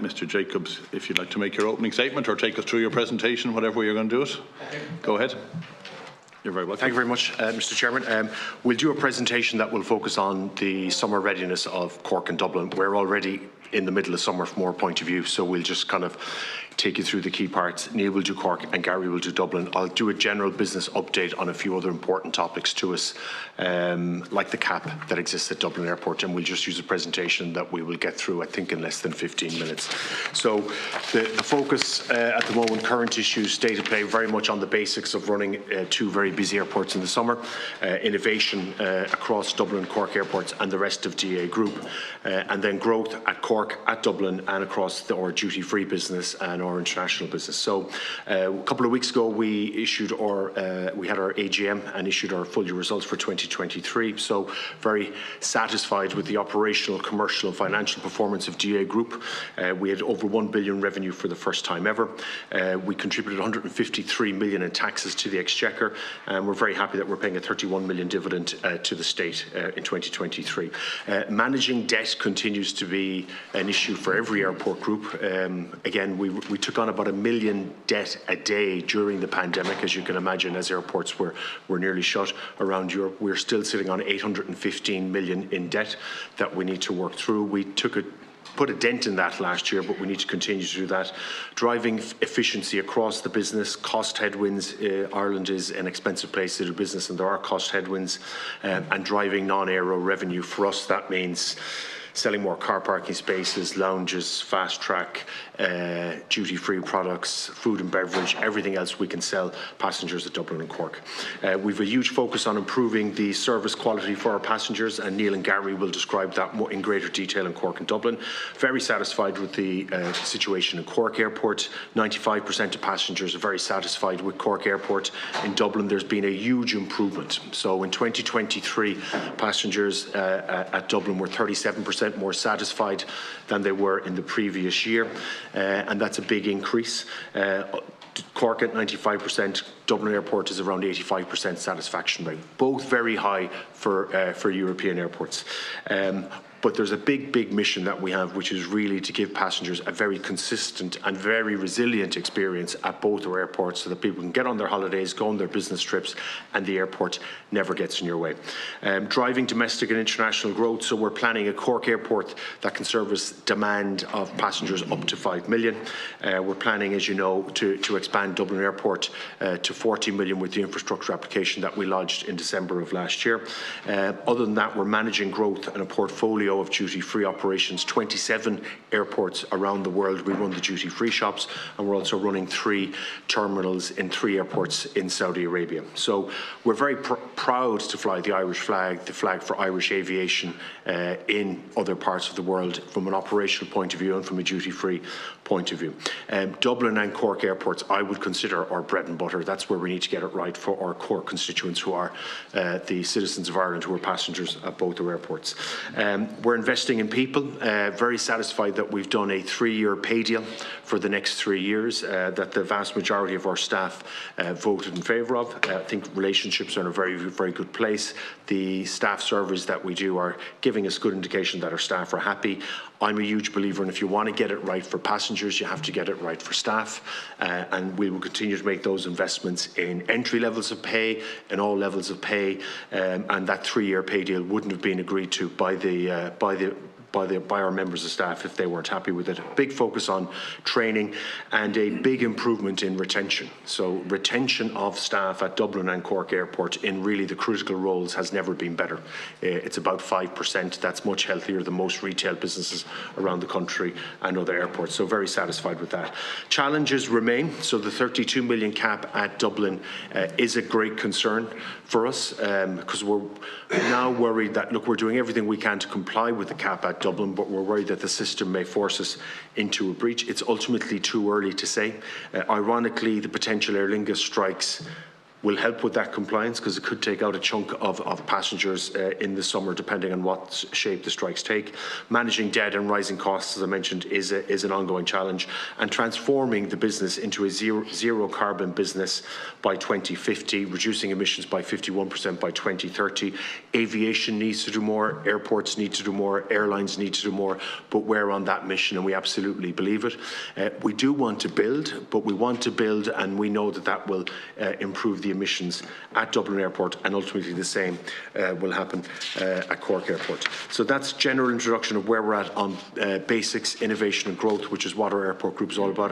Mr. Jacobs, if you'd like to make your opening statement or take us through your presentation, whatever way you're going to do it. Go ahead. You're very welcome. Thank you very much, Mr. Chairman. We'll do a presentation that will focus on the summer readiness of Cork and Dublin. We're already in the middle of summer from our point of view, so we'll just kind of take you through the key parts. Neil will do Cork and Gary will do Dublin. I'll do a general business update on a few other important topics to us, like the cap that exists at Dublin Airport, and we'll just use a presentation that we will get through, I think, in less than 15 minutes. So the focus at the moment, current issues, state of play, very much on the basics of running two very busy airports in the summer, innovation across Dublin and Cork airports and the rest of DA Group, and then growth at Cork, at Dublin and across our duty-free business and our international business. So a couple of weeks ago we issued we had our AGM and issued our full year results for 2023. So very satisfied with the operational, commercial and financial performance of DA Group. We had over 1 billion revenue for the first time ever. We contributed 153 million in taxes to the Exchequer, and we're very happy that we're paying a 31 million dividend to the state in 2023. Managing debt continues to be an issue for every airport group. Again, we took on about 1 million debt a day during the pandemic, as you can imagine, as airports were nearly shut around Europe. We're still sitting on 815 million in debt that we need to work through. We put a dent in that last year, but we need to continue to do that. Driving efficiency across the business, cost headwinds. Ireland is an expensive place to do business and there are cost headwinds, and driving non-aero revenue. For us, that means selling more car parking spaces, lounges, fast track, duty-free products, food and beverage, everything else we can sell passengers at Dublin and Cork. We've a huge focus on improving the service quality for our passengers, and Neil and Gary will describe that more in greater detail in Cork and Dublin. Very satisfied with the situation in Cork Airport. 95% of passengers are very satisfied with Cork Airport. In Dublin, there's been a huge improvement. So in 2023, passengers at Dublin were 37% more satisfied than they were in the previous year, and that's a big increase. Cork at 95%, Dublin Airport is around 85% satisfaction rate, both very high for European airports. But there's a big mission that we have, which is really to give passengers a very consistent and very resilient experience at both our airports, so that people can get on their holidays, go on their business trips, and the airport never gets in your way. Driving domestic and international growth, so we're planning a Cork Airport that can service demand of passengers up to 5 million. We're planning, as you know, to expand Dublin Airport to 40 million with the infrastructure application that we lodged in December of last year. Other than that, we're managing growth and a portfolio of duty-free operations. 27 airports around the world we run the duty-free shops, and we're also running 3 terminals in 3 airports in Saudi Arabia. So we're very proud to fly the Irish flag, the flag for Irish aviation in other parts of the world from an operational point of view and from a duty-free point of view. Dublin and Cork airports I would consider our bread and butter. That's where we need to get it right for our core constituents, who are the citizens of Ireland, who are passengers at both our airports. We're investing in people. Very satisfied that we've done a 3-year pay deal for the next 3 years, that the vast majority of our staff voted in favour of. I think relationships are in a very good place. The staff surveys that we do are giving us good indication that our staff are happy. I'm a huge believer in, if you want to get it right for passengers, you have to get it right for staff, and we will continue to make those investments in entry levels of pay and all levels of pay, and that 3-year pay deal wouldn't have been agreed to by our members of staff if they weren't happy with it. A big focus on training and a big improvement in retention. So retention of staff at Dublin and Cork Airport in really the critical roles has never been better. It's about 5%. That's much healthier than most retail businesses around the country and other airports. So very satisfied with that. Challenges remain. So the 32 million cap at Dublin is a great concern for us, because we're now worried that, look, we're doing everything we can to comply with the cap at Dublin, but we're worried that the system may force us into a breach. It's ultimately too early to say. Ironically, the potential Aer Lingus strikes will help with that compliance, because it could take out a chunk of passengers in the summer, depending on what shape the strikes take. Managing debt and rising costs, as I mentioned, is an ongoing challenge, and transforming the business into a zero carbon business by 2050, reducing emissions by 51% by 2030. Aviation needs to do more, airports need to do more, airlines need to do more, but we're on that mission and we absolutely believe it. We do want to build, but we want to build, and we know that that will improve the emissions at Dublin Airport, and ultimately the same will happen at Cork Airport. So that's general introduction of where we're at on basics, innovation and growth, which is what our airport group is all about.